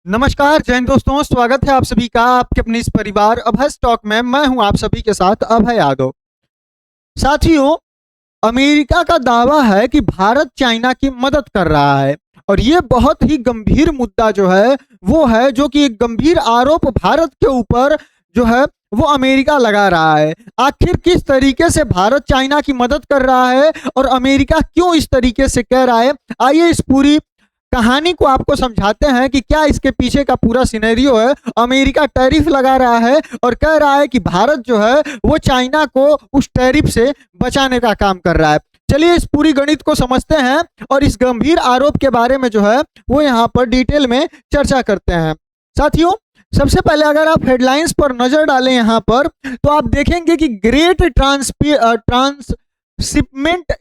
नमस्कार जैन दोस्तों, स्वागत है आप सभी का आपके अपने इस परिवार अभय स्टॉक में। मैं हूं आप सभी के साथ अभय यादव। साथियों, अमेरिका का दावा है कि भारत चाइना की मदद कर रहा है और ये बहुत ही गंभीर मुद्दा जो है वो है, जो कि एक गंभीर आरोप भारत के ऊपर जो है वो अमेरिका लगा रहा है। आखिर किस तरीके से भारत चाइना की मदद कर रहा है और अमेरिका क्यों इस तरीके से कह रहा है, आइए इस पूरी कहानी को आपको समझाते हैं कि क्या इसके पीछे का पूरा सिनेरियो है। अमेरिका टैरिफ लगा रहा है और कह रहा है कि भारत जो है वो चाइना को उस टैरिफ से बचाने का काम कर रहा है। चलिए इस पूरी गणित को समझते हैं और इस गंभीर आरोप के बारे में जो है वो यहाँ पर डिटेल में चर्चा करते हैं। साथियों, सबसे पहले अगर आप हेडलाइंस पर नजर डालें यहाँ पर, तो आप देखेंगे कि ग्रेट ट्रांसशिपमेंट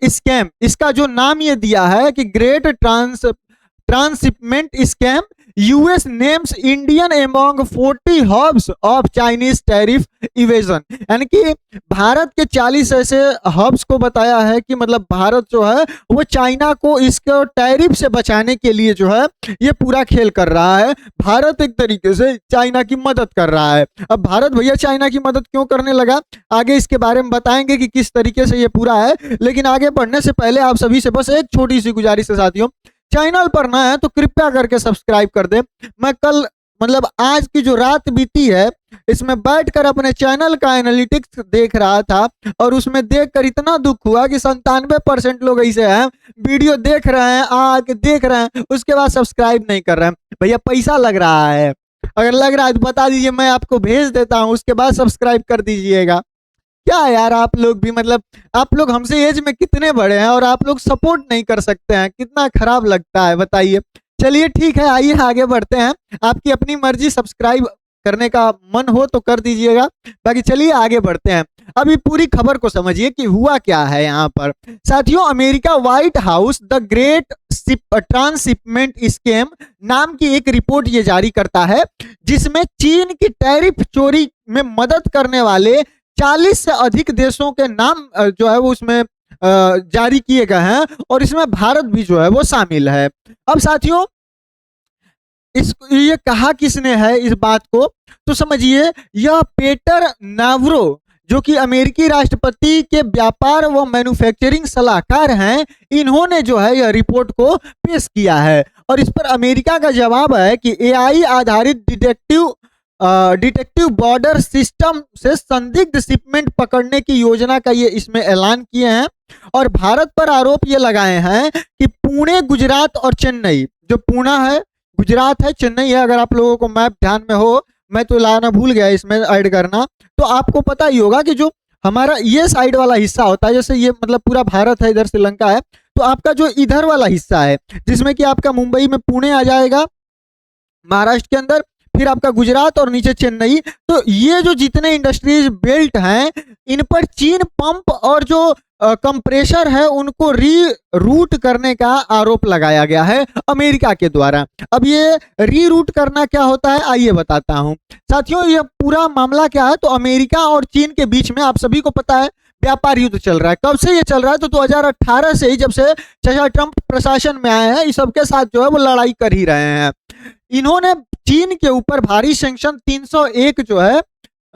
स्कैम, इसका जो नाम ये दिया है कि great transhipment scam, US names Indian among 40 hubs of Chinese tariff evasion. यानी कि भारत के 40 ऐसे हब्स को बताया है कि मतलब भारत जो है वो चाइना को इसको टैरिफ से बचाने के लिए जो है ये पूरा खेल कर रहा है। भारत एक तरीके से चाइना की मदद कर रहा है। अब भारत भैया चाइना की मदद क्यों करने लगा, आगे इसके बारे में बताएंगे कि किस तरीके से ये पूरा है। लेकिन आगे बढ़ने से पहले आप सभी से बस एक छोटी सी गुजारिश है साथियों, चैनल पर नया है तो कृपया करके सब्सक्राइब कर दे। मैं कल मतलब आज की जो रात बीती है इसमें बैठकर अपने चैनल का एनालिटिक्स देख रहा था और उसमें देखकर इतना दुख हुआ कि 97% लोग ऐसे हैं, वीडियो देख रहे हैं, आके देख रहे हैं, उसके बाद सब्सक्राइब नहीं कर रहे हैं। भैया पैसा लग रहा है, अगर लग रहा है तो बता दीजिए, मैं आपको भेज देता हूं, उसके बाद सब्सक्राइब कर दीजिएगा। क्या यार, आप लोग भी मतलब आप लोग हमसे एज में कितने बड़े हैं और आप लोग सपोर्ट नहीं कर सकते हैं, कितना खराब लगता है बताइए। चलिए ठीक है, आइए आगे बढ़ते हैं। आपकी अपनी मर्जी, सब्सक्राइब करने का मन हो तो कर दीजिएगा, बाकी चलिए आगे बढ़ते हैं। अभी पूरी खबर को समझिए कि हुआ क्या है यहाँ पर। साथियों, America white house the great transhipment scam नाम की एक रिपोर्ट ये जारी करता है, जिसमें चीन की टैरिफ चोरी में मदद करने वाले 40 से अधिक देशों के नाम जो है वो उसमें जारी किए गए हैं और इसमें भारत भी जो है वो शामिल है। अब साथियों, इस ये कहा किसने है इस बात को, तो समझिए, यह पीटर नावरो जो कि अमेरिकी राष्ट्रपति के व्यापार व मैन्युफैक्चरिंग सलाहकार हैं, इन्होंने जो है यह रिपोर्ट को पेश किया है। और इस पर अमेरिका का जवाब है कि एआई आधारित डिटेक्टिव बॉर्डर सिस्टम से संदिग्ध शिपमेंट पकड़ने की योजना का ये इसमें ऐलान किए हैं और भारत पर आरोप ये लगाए हैं कि पुणे, गुजरात और चेन्नई, जो पुणे है, गुजरात है, चेन्नई है, अगर आप लोगों को मैप ध्यान में हो, मैं तो लाना भूल गया इसमें ऐड करना, तो आपको पता ही होगा कि जो हमारा ये साइड वाला हिस्सा होता है, जैसे ये मतलब पूरा भारत है, इधर श्रीलंका है, तो आपका जो इधर वाला हिस्सा है जिसमें कि आपका मुंबई में पुणे आ जाएगा महाराष्ट्र के अंदर, फिर आपका गुजरात और नीचे चेन्नई, तो ये जो जितने इंडस्ट्रीज बेल्ट हैं इन पर चीन पंप और जो कंप्रेशर है उनको री रूट करने का आरोप लगाया गया है अमेरिका के द्वारा। अब ये री रूट करना क्या होता है आइए बताता हूं। साथियों, ये पूरा मामला क्या है, तो अमेरिका और चीन के बीच में आप सभी को पता है व्यापार युद्ध चल रहा है। कब से ये चल रहा है, तो 2018 से ही, जब से चाचा ट्रंप प्रशासन में आए हैं, इस सबके साथ जो है वो लड़ाई कर ही रहे हैं। इन्होंने चीन के ऊपर भारी सैंक्शन 301 जो है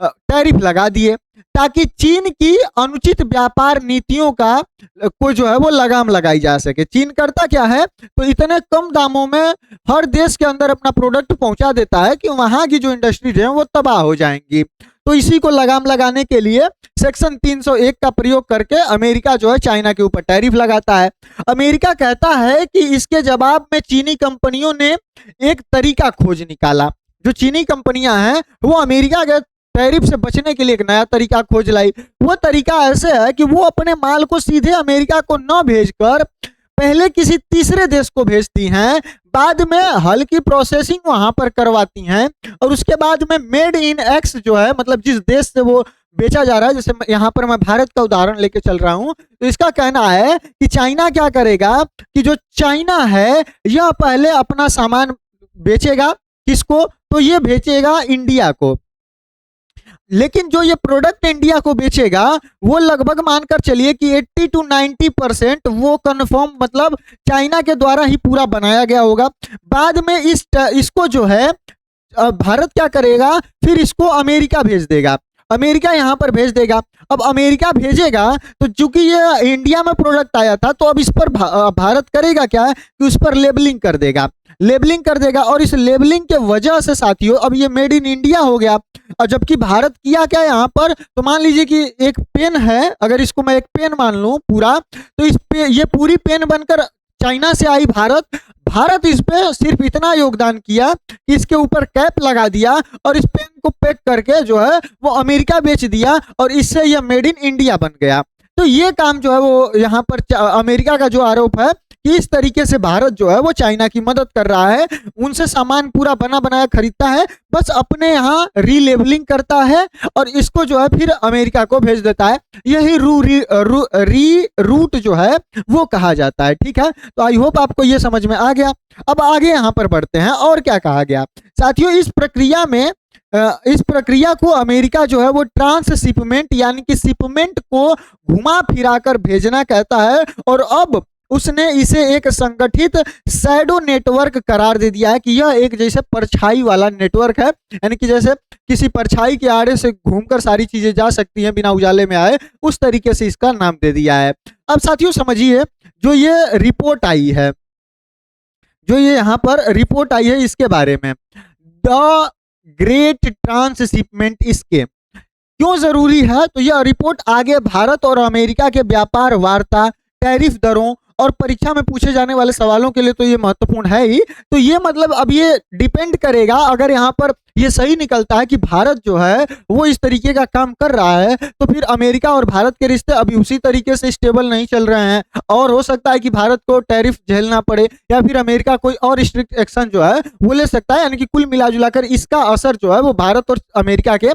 टैरिफ लगा दिए ताकि चीन की अनुचित व्यापार नीतियों का को जो है वो लगाम लगाई जा सके। चीन करता क्या है, तो इतने कम दामों में हर देश के अंदर अपना प्रोडक्ट पहुंचा देता है कि वहां की जो इंडस्ट्रीज है वो तबाह हो जाएंगी। तो इसी को लगाम लगाने के लिए सेक्शन 301 का प्रयोग करके अमेरिका जो है चाइना के ऊपर टैरिफ लगाता है। अमेरिका कहता है कि इसके जवाब में चीनी कंपनियों ने एक तरीका खोज निकाला। जो चीनी कंपनियां हैं वो अमेरिका के टैरिफ से बचने के लिए एक नया तरीका खोज लाई। वो तरीका ऐसे है कि वो अपने माल को सीधे अमेरिका को न भेजकर पहले किसी तीसरे देश को भेजती हैं, बाद में हल्की प्रोसेसिंग वहां पर करवाती हैं और उसके बाद में मेड इन एक्स जो है, मतलब जिस देश से वो बेचा जा रहा है, जैसे यहाँ पर मैं भारत का उदाहरण लेके चल रहा हूं, तो इसका कहना है कि चाइना क्या करेगा कि जो चाइना है यह पहले अपना सामान बेचेगा, किसको, तो ये बेचेगा इंडिया को। लेकिन जो ये प्रोडक्ट इंडिया को बेचेगा वो लगभग मानकर चलिए कि 80 to 90% वो कंफर्म मतलब चाइना के द्वारा ही पूरा बनाया गया होगा। बाद में इसको जो है भारत क्या करेगा, फिर इसको अमेरिका भेज देगा, अमेरिका यहाँ पर भेज देगा। अब अमेरिका भेजेगा तो चूंकि ये इंडिया में प्रोडक्ट आया था तो अब इस पर भारत करेगा क्या कि उस पर लेबलिंग कर देगा, लेबलिंग कर देगा। और इस लेबलिंग के वजह से साथियों अब ये मेड इन इंडिया हो गया। और जबकि भारत किया क्या यहाँ पर, तो मान लीजिए कि एक पेन है, अगर इसको मैं एक पेन मान लूं पूरा, तो ये पूरी पेन बनकर चाइना से आई भारत, भारत इस पे सिर्फ इतना योगदान किया कि इसके ऊपर कैप लगा दिया और इस पेन को पैक करके जो है वो अमेरिका बेच दिया और इससे यह मेड इन इंडिया बन गया। तो ये काम जो है वो यहाँ पर अमेरिका का जो आरोप है कि इस तरीके से भारत जो है वो चाइना की मदद कर रहा है, उनसे सामान पूरा बना बनाया खरीदता है, बस अपने यहाँ रीलेबलिंग करता है और इसको जो है फिर अमेरिका को भेज देता है। यही रूट जो है वो कहा जाता है। ठीक है, तो आई होप आपको ये समझ में आ गया। अब आगे यहाँ पर बढ़ते हैं और क्या कहा गया साथियों। इस प्रक्रिया को अमेरिका जो है वो ट्रांसशिपमेंट यानी कि शिपमेंट को घुमा फिराकर भेजना कहता है और अब उसने इसे एक संगठित शैडो नेटवर्क करार दे दिया है कि यह एक जैसे परछाई वाला नेटवर्क है, यानी कि जैसे किसी परछाई के आड़े से घूमकर सारी चीजें जा सकती हैं बिना उजाले में आए, उस तरीके से इसका नाम दे दिया है। अब साथियों समझिए, जो ये रिपोर्ट आई है, जो ये यहाँ पर रिपोर्ट आई है इसके बारे में, द ग्रेट ट्रांसशिपमेंट, इसके क्यों जरूरी है, तो यह रिपोर्ट आगे भारत और अमेरिका के व्यापार वार्ता, टैरिफ दरों और परीक्षा में पूछे जाने वाले सवालों के लिए तो ये महत्वपूर्ण है ही। तो ये मतलब अब ये डिपेंड करेगा, अगर यहाँ पर ये सही निकलता है कि भारत जो है वो इस तरीके का काम कर रहा है, तो फिर अमेरिका और भारत के रिश्ते अभी उसी तरीके से स्टेबल नहीं चल रहे हैं और हो सकता है कि भारत को टैरिफ झेलना पड़े या फिर अमेरिका कोई और स्ट्रिक्ट एक्शन जो है वो ले सकता है। यानी कि कुल मिलाजुलाकर इसका असर जो है वो भारत और अमेरिका के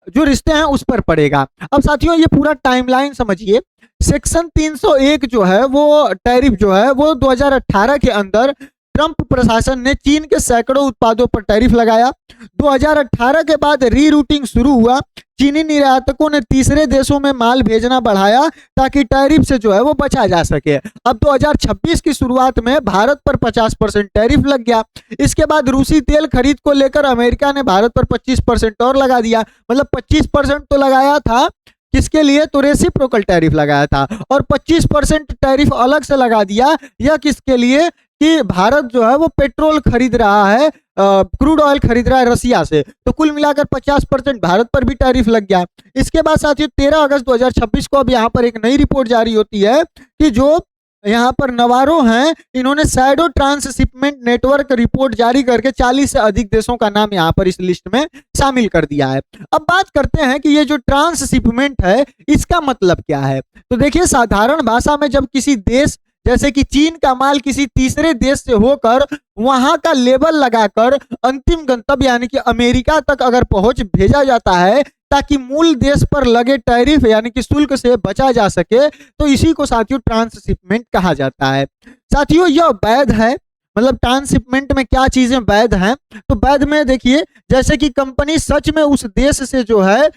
जो रिश्ते हैं उस पर पड़ेगा। अब साथियों ये पूरा टाइमलाइन समझिए। सेक्शन 301 जो है वो टैरिफ जो है वो 2018 के अंदर ट्रंप प्रशासन ने चीन के सैकड़ों उत्पादों पर टैरिफ लगाया। 2018 के बाद रीरूटिंग शुरू हुआ। चीनी निर्यातकों ने तीसरे देशों में माल भेजना बढ़ाया ताकि टैरिफ से जो है वो बचा जा सके। अब 2026 की शुरुआत में भारत पर 50% टैरिफ लग गया। इसके बाद रूसी तेल खरीद को लेकर अमेरिका ने भारत पर 25% और लगा दिया। मतलब 25% तो लगाया था किसके लिए, तो रेसिप्रोकल टैरिफ लगाया था, और 25% टैरिफ अलग से लगा दिया। यह किसके लिए कि भारत जो है वो पेट्रोल खरीद रहा है, क्रूड ऑयल खरीद रहा है रसिया से, तो कुल मिलाकर 50% भारत पर भी टैरिफ लग गया। इसके बाद साथियों 13 अगस्त 2026 को अब यहाँ पर एक नई रिपोर्ट जारी होती है कि जो यहाँ पर नवारो हैं, इन्होंने शैडो ट्रांसशिपमेंट नेटवर्क रिपोर्ट जारी करके 40 से अधिक देशों का नाम यहाँ पर इस लिस्ट में शामिल कर दिया है। अब बात करते हैं कि ये जो ट्रांसशिपमेंट है इसका मतलब क्या है। तो देखिए, साधारण भाषा में जब किसी देश जैसे कि चीन का माल किसी तीसरे देश से होकर वहां का लेबल लगाकर अंतिम गंतव्य यानी कि अमेरिका तक अगर पहुंच भेजा जाता है ताकि मूल देश पर लगे टैरिफ यानी कि शुल्क से बचा जा सके, तो इसी को साथियों ट्रांसशिपमेंट कहा जाता है। साथियों यह वैध है, मतलब ट्रांसशिपमेंट में क्या चीजें वैध हैं, तो वैध में देखिए जैसे कि कंपनी सच में उस देश से जो है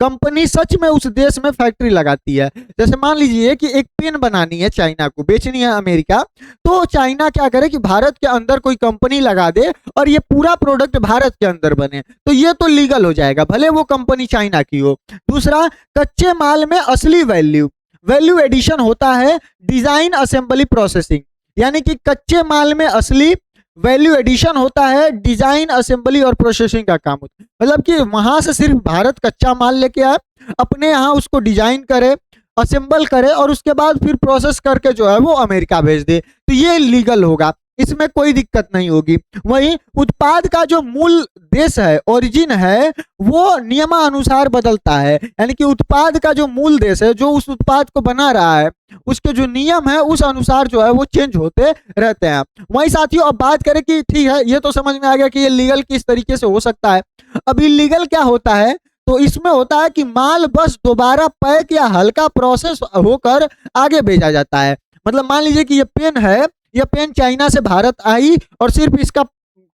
फैक्ट्री लगाती है। जैसे मान लीजिए कि एक पेन बनानी है, चाइना को बेचनी है अमेरिका, तो चाइना क्या करे कि भारत के अंदर कोई कंपनी लगा दे और ये पूरा प्रोडक्ट भारत के अंदर बने, तो ये तो लीगल हो जाएगा भले वो कंपनी चाइना की हो। दूसरा, कच्चे माल में असली वैल्यू एडिशन होता है डिजाइन असेंबली प्रोसेसिंग, यानी कि कच्चे माल में असली वैल्यू एडिशन होता है, डिजाइन असेंबली और प्रोसेसिंग का काम होता है। मतलब कि वहां से सिर्फ भारत कच्चा माल लेके आए, अपने यहाँ उसको डिजाइन करे, असेंबल करे और उसके बाद फिर प्रोसेस करके जो है वो अमेरिका भेज दे, तो ये लीगल होगा, इसमें कोई दिक्कत नहीं होगी। वहीं उत्पाद का जो मूल देश है, ओरिजिन है, वो नियमानुसार बदलता है, यानी कि उत्पाद का जो मूल देश है जो उस उत्पाद को बना रहा है उसके जो नियम है उस अनुसार जो है वो चेंज होते रहते हैं। वहीं साथियों अब बात करें कि ठीक है ये तो समझ में आ गया कि ये लीगल किस तरीके से हो सकता है। अब इलीगल क्या होता है, तो इसमें होता है कि माल बस दोबारा पैक या हल्का प्रोसेस होकर आगे भेजा जाता है। मतलब मान लीजिए कि ये पेन है, यह पेन चाइना से भारत आई और सिर्फ इसका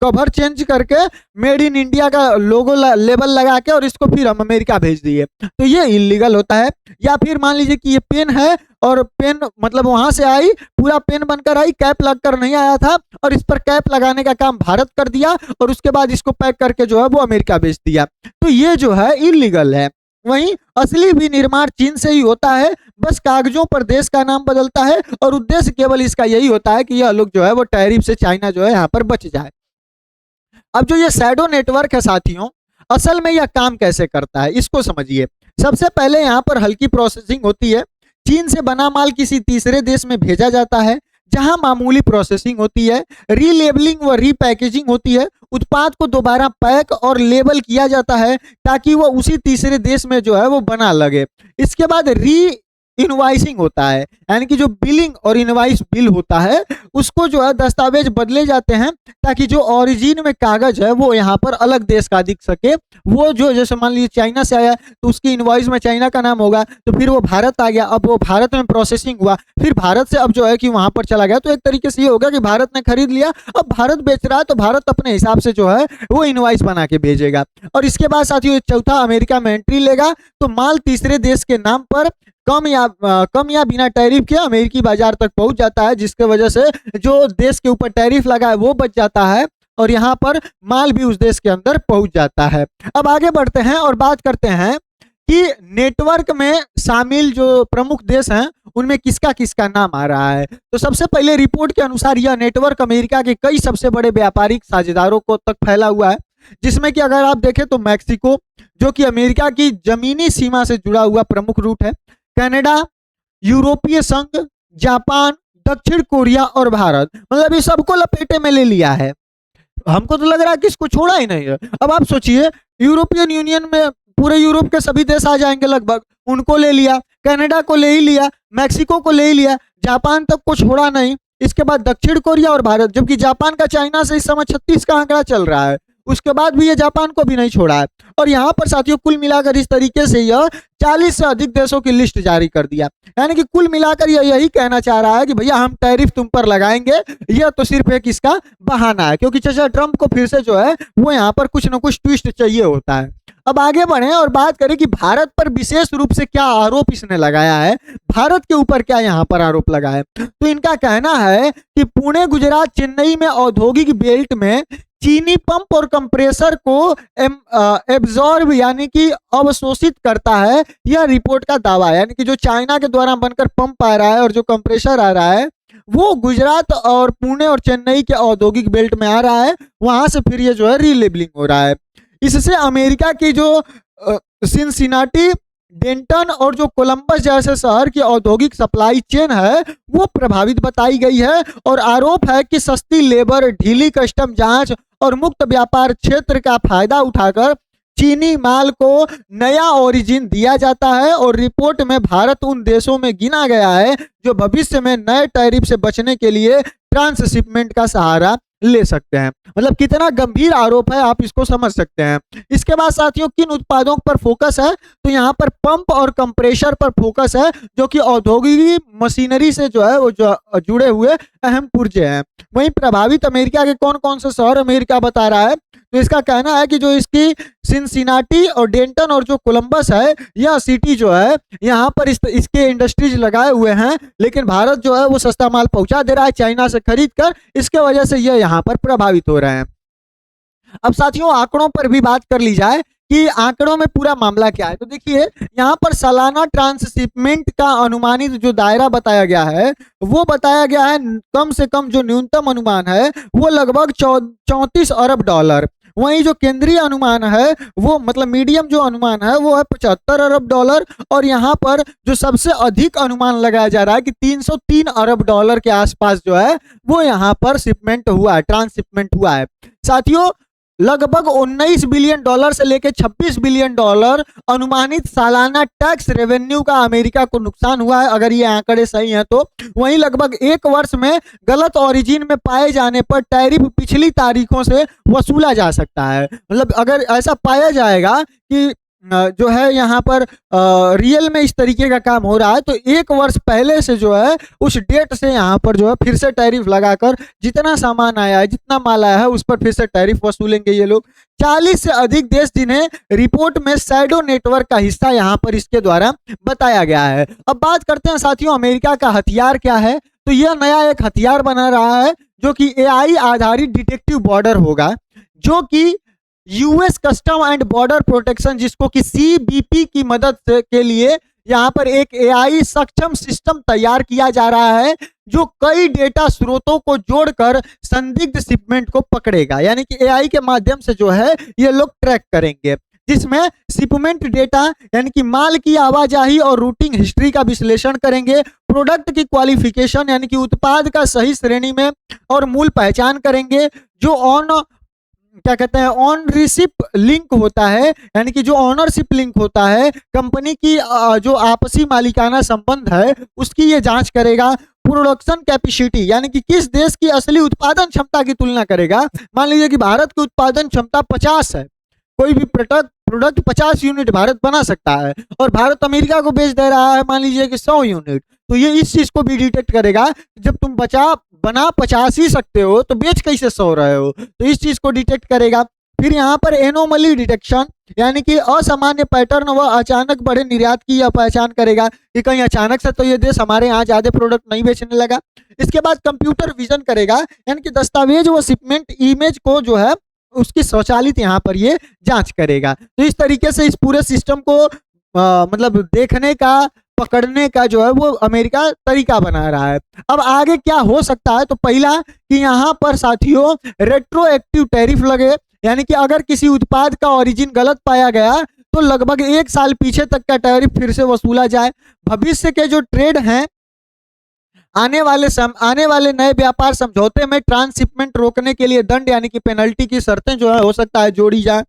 कवर चेंज करके मेड इन इंडिया का लोगो लेबल लगा के और इसको फिर हम अमेरिका भेज दिए, तो ये इलीगल होता है। या फिर मान लीजिए कि ये पेन है और पेन मतलब वहां से आई, पूरा पेन बनकर आई, कैप लगकर नहीं आया था, और इस पर कैप लगाने का काम भारत कर दिया और उसके बाद इसको पैक करके जो है वो अमेरिका भेज दिया, तो ये जो है इलीगल है। वहीं असली विनिर्माण चीन से ही होता है, बस कागजों पर देश का नाम बदलता है और उद्देश्य केवल इसका यही होता है कि यह लोग जो है वो टैरिफ से चाइना जो है यहाँ पर बच जाए। अब जो ये शैडो नेटवर्क है साथियों, असल में यह काम कैसे करता है इसको समझिए। सबसे पहले यहाँ पर हल्की प्रोसेसिंग होती है, चीन से बना माल किसी तीसरे देश में भेजा जाता है जहां मामूली प्रोसेसिंग होती है, रीलेबलिंग व रीपैकेजिंग होती है, उत्पाद को दोबारा पैक और लेबल किया जाता है ताकि वो उसी तीसरे देश में जो है वो बना लगे। इसके बाद री इनवाइसिंग होता है, यानी कि जो बिलिंग और इनवाइस बिल होता है उसको जो है दस्तावेज बदले जाते हैं ताकि जो ओरिजिन में कागज है वो यहाँ पर अलग देश का दिख सके। वो जो जैसे मान लीजिए चाइना से आया तो उसकी इनवाइस में चाइना का नाम होगा, तो फिर वो भारत आ गया, अब वो भारत में प्रोसेसिंग हुआ, फिर भारत से अब जो है कि वहां पर चला गया, तो एक तरीके से ये होगा कि भारत ने खरीद लिया, अब भारत बेच रहा है तो भारत अपने हिसाब से जो है वो इनवाइस बना के भेजेगा। और इसके बाद साथियों चौथा, अमेरिका में एंट्री लेगा तो माल तीसरे देश के नाम पर कम या बिना टैरिफ के अमेरिकी बाजार तक पहुंच जाता है, जिसके वजह से जो देश के ऊपर टैरिफ लगा है वो बच जाता है और यहाँ पर माल भी उस देश के अंदर पहुंच जाता है। अब आगे बढ़ते हैं और बात करते हैं कि नेटवर्क में शामिल जो प्रमुख देश हैं उनमें किसका किसका नाम आ रहा है। तो सबसे पहले रिपोर्ट के अनुसार यह नेटवर्क अमेरिका के कई सबसे बड़े व्यापारिक साझेदारों को तक फैला हुआ है, जिसमें कि अगर आप देखें तो मैक्सिको जो कि अमेरिका की जमीनी सीमा से जुड़ा हुआ प्रमुख रूट है, कनाडा, यूरोपीय संघ, जापान, दक्षिण कोरिया और भारत, मतलब ये सबको लपेटे में ले लिया है। हमको तो लग रहा है कि इसको छोड़ा ही नहीं है। अब आप सोचिए यूरोपियन यूनियन में पूरे यूरोप के सभी देश आ जाएंगे लगभग, उनको ले लिया, कनाडा को ले ही लिया, मैक्सिको को ले ही लिया, जापान तक को छोड़ा नहीं। इसके बाद दक्षिण कोरिया और भारत, जबकि जापान का चाइना से इस समय 36 का आंकड़ा चल रहा है, उसके बाद भी ये जापान को भी नहीं छोड़ा है। और यहाँ पर साथियों कुल मिलाकर इस तरीके से यह 40 से अधिक देशों की लिस्ट जारी कर दिया, यानी कि कुल मिलाकर यह यही कहना चाह रहा है कि भैया हम टैरिफ तुम पर लगाएंगे, यह तो सिर्फ एक इसका बहाना है, क्योंकि चाचा ट्रंप को फिर से जो है वो यहाँ पर कुछ ना कुछ ट्विस्ट चाहिए होता है। अब आगे बढ़े और बात करें कि भारत पर विशेष रूप से क्या आरोप इसने लगाया है, भारत के ऊपर क्या यहाँ पर आरोप लगा है। तो इनका कहना है कि पुणे, गुजरात, चेन्नई में औद्योगिक बेल्ट में चीनी पंप और कंप्रेसर को एब्जॉर्ब यानी कि अवशोषित करता है, यह रिपोर्ट का दावा है। यानी कि जो चाइना के द्वारा बनकर पंप आ रहा है और जो कंप्रेसर आ रहा है वो गुजरात और पुणे और चेन्नई के औद्योगिक बेल्ट में आ रहा है, वहां से फिर ये जो है रीलेबलिंग हो रहा है। इससे अमेरिका की जो सिनसिनाटी, डेंटन और जो कोलंबस जैसे शहर की औद्योगिक सप्लाई चेन है वो प्रभावित बताई गई है, और आरोप है कि सस्ती लेबर, ढीली कस्टम जांच और मुक्त व्यापार क्षेत्र का फायदा उठाकर चीनी माल को नया ओरिजिन दिया जाता है। और रिपोर्ट में भारत उन देशों में गिना गया है जो भविष्य में नए टैरिफ से बचने के लिए ट्रांसशिपमेंट का सहारा ले सकते हैं। मतलब कितना गंभीर आरोप है, आप इसको समझ सकते हैं। इसके बाद साथियों किन उत्पादों पर फोकस है, तो यहाँ पर पंप और कंप्रेसर पर फोकस है, जो कि औद्योगिक मशीनरी से जो है वो जुड़े हुए अहम पुर्जे हैं। वहीं प्रभावित अमेरिका के कौन कौन से शहर अमेरिका बता रहा है, तो इसका कहना है कि जो इसकी सिनसिनाटी और डेंटन और जो कोलंबस है, यह सिटी जो है यहाँ पर इसके इंडस्ट्रीज लगाए हुए हैं, लेकिन भारत जो है वो सस्ता माल पहुंचा दे रहा है चाइना से खरीद कर, इसके वजह से यह यहाँ पर प्रभावित हो रहे हैं। अब साथियों आंकड़ों पर भी बात कर ली जाए कि आंकड़ों में पूरा मामला क्या है। तो देखिए यहाँ पर सालाना ट्रांसशिपमेंट का अनुमानित जो दायरा बताया गया है वो बताया गया है, कम से कम जो न्यूनतम अनुमान है वो लगभग 34 अरब डॉलर। वहीं जो केंद्रीय अनुमान है वो मतलब मीडियम जो अनुमान है वो है 75 अरब डॉलर, और यहाँ पर जो सबसे अधिक अनुमान लगाया जा रहा है कि 303 अरब डॉलर के आसपास जो है वो यहाँ पर शिपमेंट हुआ है, ट्रांसशिपमेंट हुआ है। साथियों लगभग 19 बिलियन डॉलर से लेकर 26 बिलियन डॉलर अनुमानित सालाना टैक्स रेवेन्यू का अमेरिका को नुकसान हुआ है, अगर ये आंकड़े सही हैं तो। वहीं लगभग एक वर्ष में गलत ओरिजिन में पाए जाने पर टैरिफ पिछली तारीखों से वसूला जा सकता है। मतलब अगर ऐसा पाया जाएगा कि जो है यहाँ पर रियल में इस तरीके का काम हो रहा है, तो 1 वर्ष पहले से जो है उस डेट से यहाँ पर जो है फिर से टैरिफ लगाकर जितना सामान आया है, जितना माल आया है, उस पर फिर से टैरिफ वसूलेंगे ये लोग। 40 से अधिक देश जिन्हें रिपोर्ट में शैडो नेटवर्क का हिस्सा यहाँ पर इसके द्वारा बताया गया है। अब बात करते हैं साथियों अमेरिका का हथियार क्या है। तो यह नया एक हथियार बना रहा है जो कि एआई आधारित डिटेक्टिव बॉर्डर होगा, जो कि US custom and border protection, जिसको कि सीबीपी की मदद से के लिए यहाँ पर एक एआई सक्षम सिस्टम तैयार किया जा रहा है, जो कई डेटा स्रोतों को जोड़कर संदिग्ध शिपमेंट को पकड़ेगा। यानी कि एआई के माध्यम से जो है ये लोग ट्रैक करेंगे, जिसमें शिपमेंट डेटा यानी कि माल की आवाजाही और रूटिंग हिस्ट्री का विश्लेषण करेंगे, प्रोडक्ट की क्वालिफिकेशन यानी कि उत्पाद का सही श्रेणी में और मूल पहचान करेंगे, जो क्या कहते हैं ऑनरशिप लिंक होता है, यानी कि जो ऑनरशिप लिंक होता है कंपनी की जो आपसी मालिकाना संबंध है उसकी ये जांच करेगा। प्रोडक्शन कैपेसिटी यानी कि किस देश की असली उत्पादन क्षमता की तुलना करेगा। मान लीजिए कि भारत की उत्पादन क्षमता 50 है, कोई भी प्रोडक्ट 50 यूनिट भारत बना सकता है और भारत अमेरिका को बेच दे रहा है मान लीजिए कि 100 यूनिट, तो ये इस चीज को भी डिटेक्ट करेगा। जब तुम बना 50 ही सकते हो तो बेच कैसे 100 रहे हो, तो इस चीज को डिटेक्ट करेगा। फिर यहाँ पर एनोमली डिटेक्शन यानी कि असामान्य पैटर्न व अचानक बढ़े निर्यात की यह पहचान करेगा कि कहीं अचानक से तो ये देश हमारे यहाँ ज्यादा प्रोडक्ट नहीं बेचने लगा। इसके बाद कंप्यूटर विजन करेगा, यानी कि दस्तावेज व शिपमेंट इमेज को जो है उसकी स्वचालित यहाँ पर ये जांच करेगा। तो इस तरीके से इस पूरे सिस्टम को मतलब देखने का, पकड़ने का जो है वो अमेरिका तरीका बना रहा है। अब आगे क्या हो सकता है, तो पहला कि यहाँ पर साथियों रेट्रोएक्टिव टैरिफ लगे, यानी कि अगर किसी उत्पाद का ओरिजिन गलत पाया गया तो लगभग 1 साल पीछे तक का टैरिफ फिर से वसूला जाए। भविष्य के जो ट्रेड हैं, आने वाले नए व्यापार समझौते में ट्रांसशिपमेंट रोकने के लिए दंड यानी कि पेनल्टी की शर्तें जो है हो सकता है जोड़ी जाए,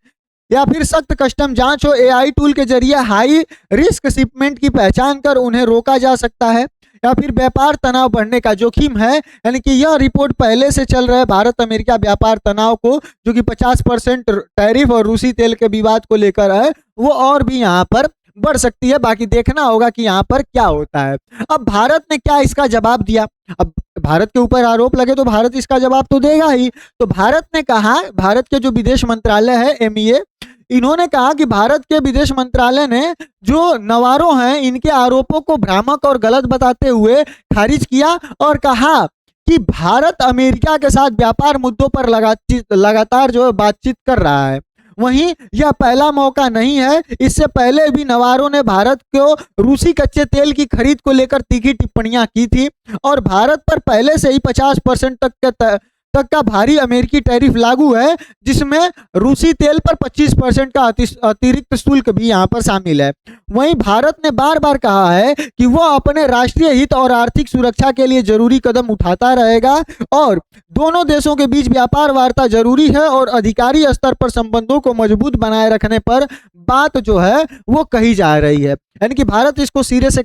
या फिर सख्त कस्टम जांच हो, एआई टूल के जरिए हाई रिस्क शिपमेंट की पहचान कर उन्हें रोका जा सकता है, या फिर व्यापार तनाव बढ़ने का जोखिम है। यानी कि यह रिपोर्ट पहले से चल रहे भारत अमेरिका व्यापार तनाव को, जो कि 50% टैरिफ और रूसी तेल के विवाद को लेकर है, वो और भी यहाँ पर बढ़ सकती है। बाकी देखना होगा कि यहाँ पर क्या होता है। अब भारत ने क्या इसका जवाब दिया। अब भारत के ऊपर आरोप लगे तो भारत इसका जवाब तो देगा ही। तो भारत ने कहा, भारत के जो विदेश मंत्रालय है एमईए, इन्होंने कहा कि भारत के विदेश मंत्रालय ने जो नवारो हैं इनके आरोपों को भ्रामक और गलत बताते हुए खारिज किया और कहा कि भारत अमेरिका के साथ व्यापार मुद्दों पर लगातार जो है बातचीत कर रहा है। वहीं यह पहला मौका नहीं है, इससे पहले भी नवारो ने भारत को रूसी कच्चे तेल की खरीद को लेकर तीखी टिप्पणियां की थी और भारत पर पहले से ही 50% तक का भारी अमेरिकी टैरिफ लागू है, जिसमें रूसी तेल पर 25% का अतिरिक्त शुल्क भी यहाँ पर शामिल है। वहीं भारत ने बार बार कहा है कि वह अपने राष्ट्रीय हित और आर्थिक सुरक्षा के लिए जरूरी कदम उठाता रहेगा और दोनों देशों के बीच व्यापार वार्ता जरूरी है और अधिकारी स्तर पर संबंधों को मजबूत बनाए रखने पर बात जो है वो कही जा रही है। यानी कि भारत इसको सिरे से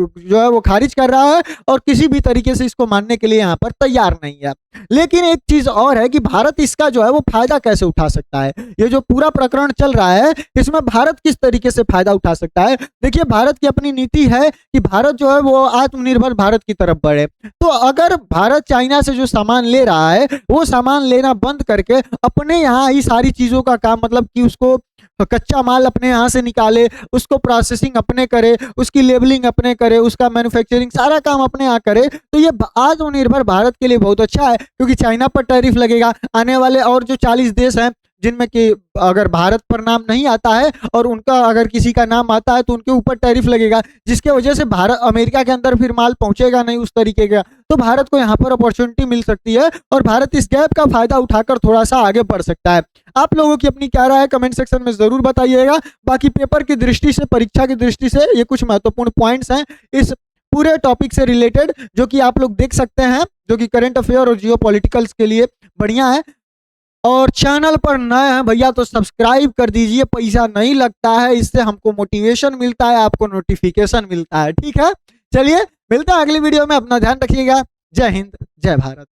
जो है वो खारिज कर रहा है और किसी भी तरीके से इसको मानने के लिए यहाँ पर तैयार नहीं है। लेकिन एक चीज और है कि भारत इसका जो है वो फायदा कैसे उठा सकता है। ये जो पूरा प्रकरण चल रहा है इसमें भारत किस तरीके से फायदा उठा सकता है। देखिए, भारत की अपनी नीति है कि भारत जो है वो आत्मनिर्भर भारत की तरफ बढ़े। तो अगर भारत चाइना से जो सामान ले रहा है वो सामान लेना बंद करके अपने यहाँ ही सारी चीजों का काम, मतलब कि उसको कच्चा माल अपने यहाँ से निकाले, उसको प्रोसेसिंग अपने करे, उसकी लेबलिंग अपने करे, उसका मैन्युफैक्चरिंग सारा काम अपने यहाँ करे, तो ये आत्मनिर्भर भारत के लिए बहुत अच्छा है। क्योंकि चाइना पर टैरिफ लगेगा, आने वाले और जो 40 देश हैं जिनमें कि अगर भारत पर नाम नहीं आता है और उनका अगर किसी का नाम आता है तो उनके ऊपर टैरिफ लगेगा, जिसके वजह से भारत अमेरिका के अंदर फिर माल पहुंचेगा नहीं उस तरीके का। तो भारत को यहाँ पर अपॉर्चुनिटी मिल सकती है और भारत इस गैप का फायदा उठाकर थोड़ा सा आगे बढ़ सकता है। आप लोगों की अपनी क्या राय है कमेंट सेक्शन में जरूर बताइएगा। बाकी पेपर की दृष्टि से, परीक्षा की दृष्टि से ये कुछ महत्वपूर्ण पॉइंट्स हैं इस पूरे टॉपिक से रिलेटेड, जो कि आप लोग देख सकते हैं, जो कि करंट अफेयर और जियो पॉलिटिकल्स के लिए बढ़िया है। और चैनल पर नए हैं भैया तो सब्सक्राइब कर दीजिए, पैसा नहीं लगता है, इससे हमको मोटिवेशन मिलता है, आपको नोटिफिकेशन मिलता है। ठीक है, चलिए मिलते हैं अगली वीडियो में, अपना ध्यान रखिएगा। जय हिंद, जय भारत।